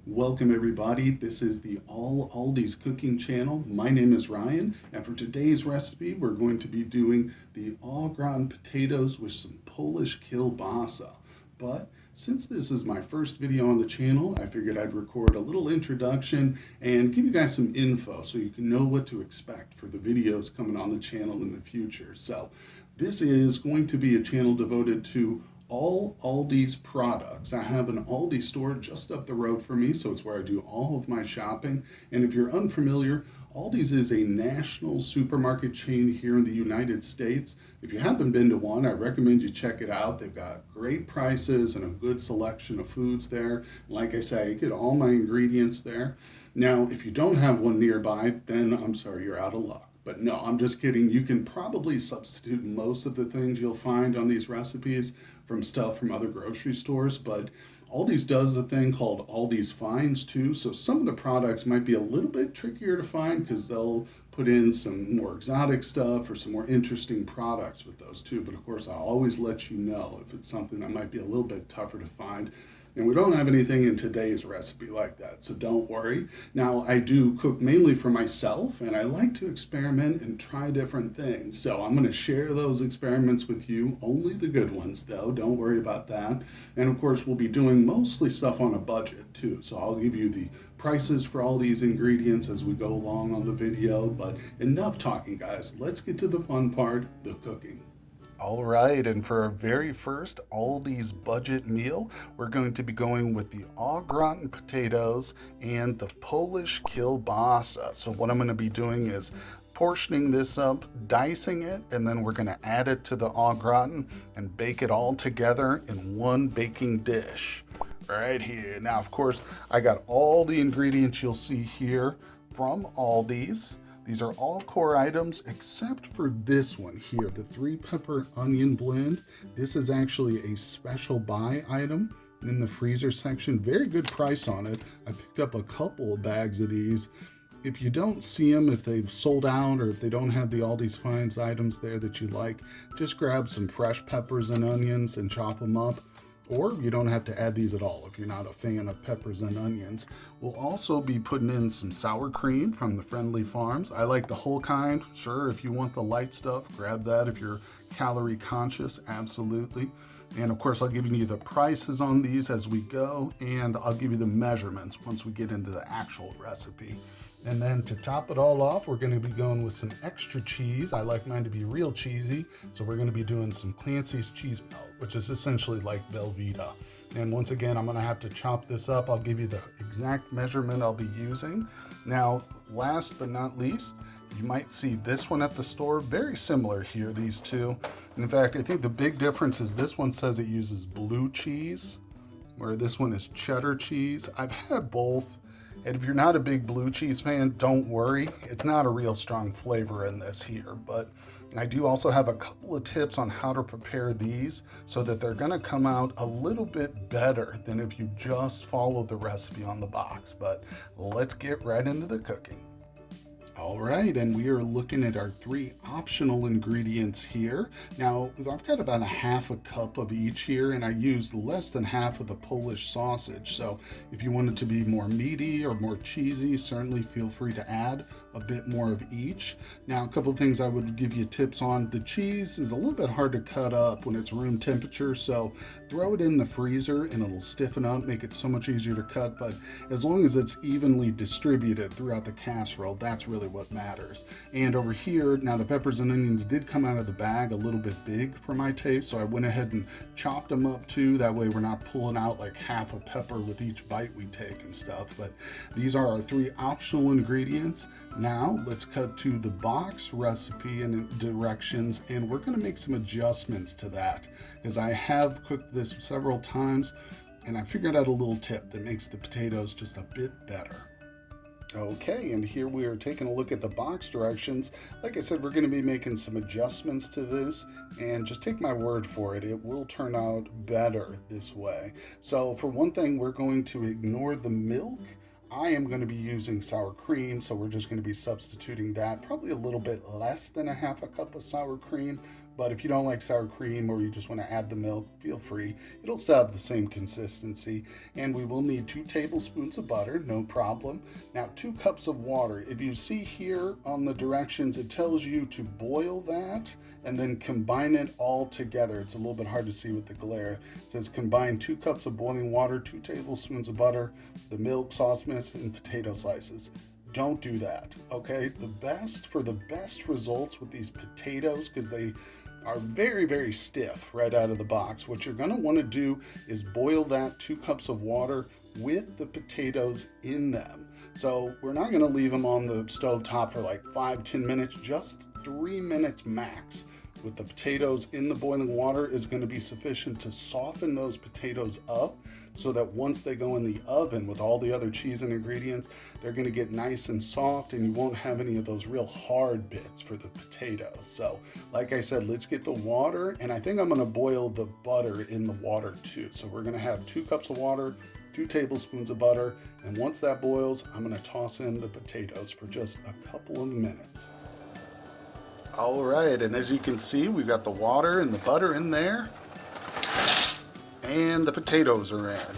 Welcome everybody. This is the All Aldi's cooking channel. My name is Ryan, and for today's recipe, we're going to be doing the AuGratin potatoes with some Polish kielbasa. But since this is my first video on the channel, I figured I'd record a little introduction and give you guys some info so you can know what to expect for the videos coming on the channel in the future. So this is going to be a channel devoted to all Aldi's products. I have an Aldi store just up the road from me, so it's where I do all of my shopping. And if you're unfamiliar, Aldi's is a national supermarket chain here in the United States. If you haven't been to one, I recommend you check it out. They've got great prices and a good selection of foods there. Like I say, I get all my ingredients there. Now, if you don't have one nearby, then I'm sorry, you're out of luck. But no, I'm just kidding. You can probably substitute most of the things you'll find on these recipes from stuff from other grocery stores, but Aldi's does a thing called Aldi's Finds too. So some of the products might be a little bit trickier to find because they'll put in some more exotic stuff or some more interesting products with those too. But of course, I'll always let you know if it's something that might be a little bit tougher to find. And we don't have anything in today's recipe like that, so don't worry. Now, I do cook mainly for myself, and I like to experiment and try different things. So I'm going to share those experiments with you, only the good ones though, don't worry about that. And of course, we'll be doing mostly stuff on a budget too. So I'll give you the prices for all these ingredients as we go along on the video, but enough talking, guys. Let's get to the fun part, the cooking. All right, and for our very first Aldi's budget meal, we're going to be going with the AuGratin potatoes and the Polish kielbasa. So what I'm going to be doing is portioning this up, dicing it, and then we're going to add it to the AuGratin and bake it all together in one baking dish. Right here. Now, of course, I got all the ingredients you'll see here from Aldi's. These are all core items except for this one here, the 3-pepper onion blend. This is actually a special buy item in the freezer section. Very good price on it. I picked up a couple of bags of these. If you don't see them, if they've sold out or if they don't have the Aldi's Finds items there that you like, just grab some fresh peppers and onions and chop them up. Or you don't have to add these at all if you're not a fan of peppers and onions. We'll also be putting in some sour cream from the Friendly Farms. I like the whole kind. Sure, if you want the light stuff, grab that. If you're calorie conscious, absolutely. And of course, I'll give you the prices on these as we go, and I'll give you the measurements once we get into the actual recipe. And then to top it all off, we're going to be going with some extra cheese. I like mine to be real cheesy, so we're going to be doing some Clancy's cheese melt, which is essentially like Velveeta. And once again, I'm going to have to chop this up. I'll give you the exact measurement I'll be using. Now, last but not least, you might see this one at the store. Very similar here, these two. And in fact, I think the big difference is this one says it uses blue cheese, where this one is cheddar cheese. I've had both. And if you're not a big blue cheese fan, don't worry. It's not a real strong flavor in this here, but I do also have a couple of tips on how to prepare these so that they're gonna come out a little bit better than if you just followed the recipe on the box. But let's get right into the cooking. All right, and we are looking at our 3 optional ingredients here. Now, I've got about a half a cup of each here, and I used less than half of the Polish sausage. So if you want it to be more meaty or more cheesy, certainly feel free to add a bit more of each. Now, a couple of things I would give you tips on. The cheese is a little bit hard to cut up when it's room temperature, so throw it in the freezer and it'll stiffen up, make it so much easier to cut. But as long as it's evenly distributed throughout the casserole, that's really what matters. And over here, now the peppers and onions did come out of the bag a little bit big for my taste, so I went ahead and chopped them up too. That way we're not pulling out like half a pepper with each bite we take and stuff. But these are our 3 optional ingredients. Now let's cut to the box recipe and directions, and we're going to make some adjustments to that because I have cooked this several times and I figured out a little tip that makes the potatoes just a bit better. Okay, and here we are taking a look at the box directions. Like I said, we're going to be making some adjustments to this, and just take my word for it, it will turn out better this way. So for one thing, we're going to ignore the milk. I am going to be using sour cream, so we're just going to be substituting that, probably a little bit less than a half a cup of sour cream, but if you don't like sour cream or you just want to add the milk, feel free. It'll still have the same consistency. And we will need 2 tablespoons of butter, no problem. Now 2 cups of water. If you see here on the directions, it tells you to boil that and then combine it all together. It's a little bit hard to see with the glare. It says combine 2 cups of boiling water, 2 tablespoons of butter, the milk, sauce mix, and potato slices. Don't do that, okay? For the best results with these potatoes, because they are very, very stiff right out of the box, what you're gonna wanna do is boil that 2 cups of water with the potatoes in them. So we're not gonna leave them on the stove top for like 5-10 minutes, just 3 minutes max. With the potatoes in the boiling water is going to be sufficient to soften those potatoes up so that once they go in the oven with all the other cheese and ingredients, they're going to get nice and soft and you won't have any of those real hard bits for the potatoes. So like I said, let's get the water, and I think I'm going to boil the butter in the water too. So we're going to have 2 cups of water, 2 tablespoons of butter, and once that boils, I'm going to toss in the potatoes for just a couple of minutes. All right, and as you can see, we've got the water and the butter in there, and the potatoes are in.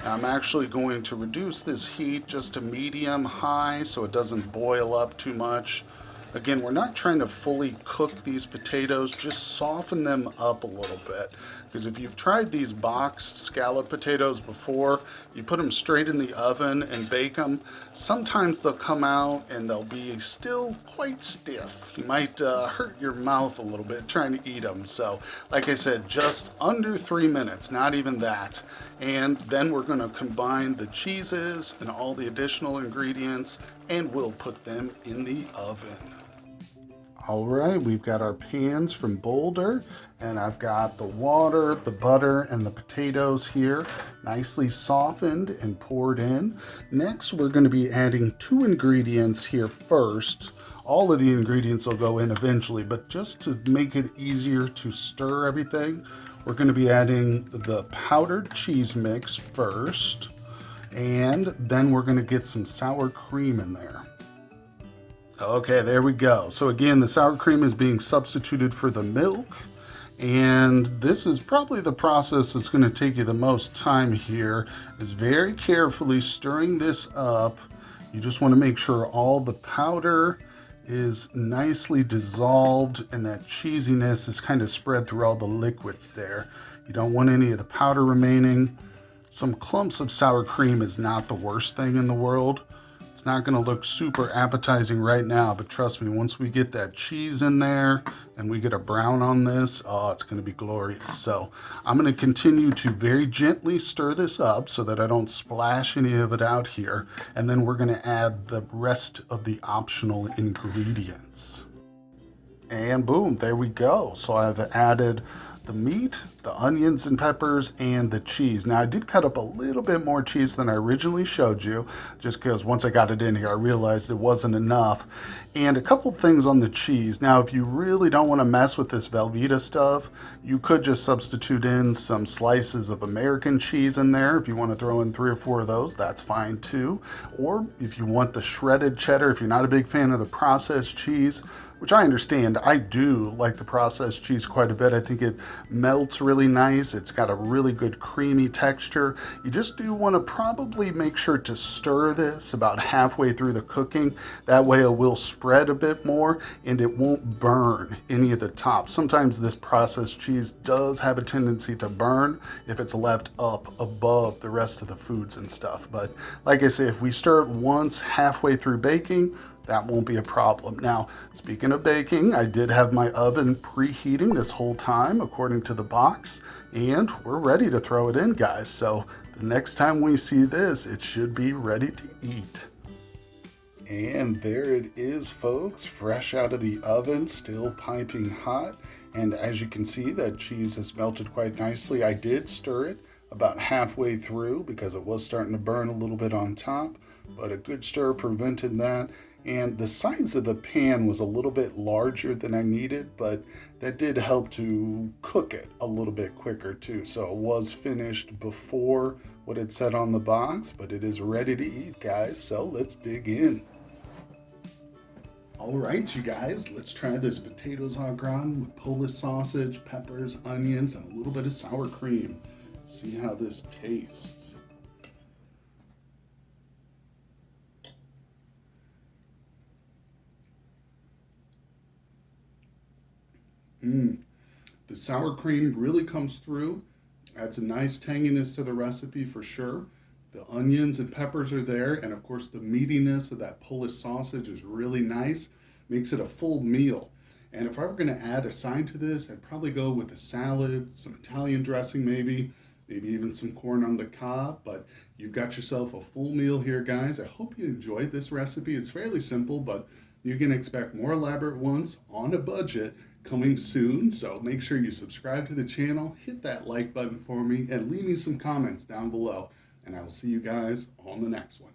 I'm actually going to reduce this heat just to medium high so it doesn't boil up too much. Again, we're not trying to fully cook these potatoes, just soften them up a little bit. Because if you've tried these boxed scallop potatoes before, you put them straight in the oven and bake them, sometimes they'll come out and they'll be still quite stiff. You might hurt your mouth a little bit trying to eat them. So, like I said, just under 3 minutes, not even that. And then we're going to combine the cheeses and all the additional ingredients, and we'll put them in the oven. All right, we've got our pans from Boulder, and I've got the water, the butter, and the potatoes here, nicely softened and poured in. Next, we're going to be adding 2 ingredients here first. All of the ingredients will go in eventually, but just to make it easier to stir everything, we're going to be adding the powdered cheese mix first, and then we're going to get some sour cream in there. Okay, there we go. So again, the sour cream is being substituted for the milk, and this is probably the process that's going to take you the most time here, is very carefully stirring this up. You just want to make sure all the powder is nicely dissolved and that cheesiness is kind of spread through all the liquids there. You don't want any of the powder remaining. Some clumps of sour cream is not the worst thing in the world. It's not going to look super appetizing right now, but trust me, once we get that cheese in there and we get a brown on this, oh, it's going to be glorious. So I'm going to continue to very gently stir this up so that I don't splash any of it out here. And then we're going to add the rest of the optional ingredients. And boom, there we go. So I've added the meat, the onions and peppers, and the cheese. Now I did cut up a little bit more cheese than I originally showed you, just because once I got it in here, I realized it wasn't enough. And a couple things on the cheese. Now, if you really don't want to mess with this Velveeta stuff, you could just substitute in some slices of American cheese in there. If you want to throw in 3 or 4 of those, that's fine too. Or if you want the shredded cheddar, if you're not a big fan of the processed cheese, which I understand. I do like the processed cheese quite a bit. I think it melts really nice. It's got a really good creamy texture. You just do want to probably make sure to stir this about halfway through the cooking. That way it will spread a bit more and it won't burn any of the top. Sometimes this processed cheese does have a tendency to burn if it's left up above the rest of the foods and stuff. But like I say, if we stir it once halfway through baking, that won't be a problem. Now, speaking of baking, I did have my oven preheating this whole time according to the box, and we're ready to throw it in, guys. So the next time we see this, it should be ready to eat. And there it is, folks, fresh out of the oven, still piping hot. And as you can see, that cheese has melted quite nicely. I did stir it about halfway through because it was starting to burn a little bit on top, but a good stir prevented that. And the size of the pan was a little bit larger than I needed, but that did help to cook it a little bit quicker too. So it was finished before what it said on the box, but it is ready to eat, guys. So let's dig in. All right, you guys, let's try this potatoes au gratin with Polish sausage, peppers, onions, and a little bit of sour cream. See how this tastes. The sour cream really comes through, adds a nice tanginess to the recipe for sure. The onions and peppers are there, and of course, the meatiness of that Polish sausage is really nice, makes it a full meal. And if I were going to add a side to this, I'd probably go with a salad, some Italian dressing maybe even some corn on the cob. But you've got yourself a full meal here, guys. I hope you enjoyed this recipe. It's fairly simple, but you can expect more elaborate ones on a budget coming soon. So make sure you subscribe to the channel, hit that like button for me, and leave me some comments down below. And I will see you guys on the next one.